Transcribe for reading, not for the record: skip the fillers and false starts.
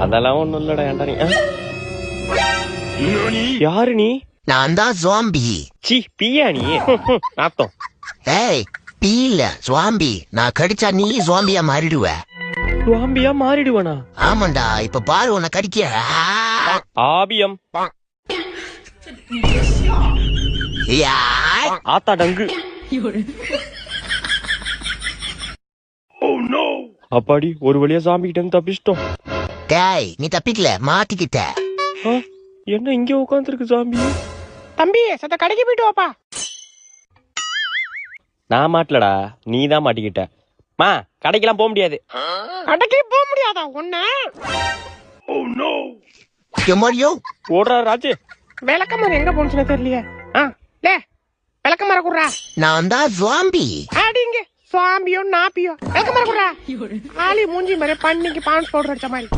அதெல்லாம் ஒண்ணும் இல்லடா. ஏன்டா நீ யாரு? நீ நான் தான் ஜாம்பி. சி பியா நீ? நாத்தம். ஏய் பீல ஜாம்பி. நான் கடிச்சா நீ ஜாம்பியா மாறிடுவ. ஜாம்பியா மாறிடுவனா? ஆமாண்டா, இப்ப பாரு உன்னை கடிக்க. ஆபியம் ஆத்தா டங்கு. அப்பாடி ஒரு வழியா ஜாம்பி கிட்ட இருந்து தப்பிச்சிட்டோம். டேய் நீ தப்பிக்கல, மாட்டிக்கிட்ட. என்ன இங்க உட்காந்துருக்கு ஜாம்பி? தம்பி சத்த கடைக்கு போயிட்டு வாப்பா. நான் மாட்டலடா, நீ தான் மாட்டிக்கிட்ட. மா கடைக்கெல்லாம் போக முடியாது. கடைக்கு போக முடியாதா ஒன்ன? எம்மாடியோ ஓடுறா ராஜு. விளக்கமாறு எங்க போனுச்சுன்னு தெரியலையே. லே விளக்கமாற குடுறா. நான் தான் ஜாம்பி. அடிங்க சுவாம்பியோ நாப்பியோ விளக்கமாற குடுறா. ஆளி மூஞ்சி மாதிரி பண்ணிக்கு பான்ஸ் பவுடர் அடிச்ச மாதிரி.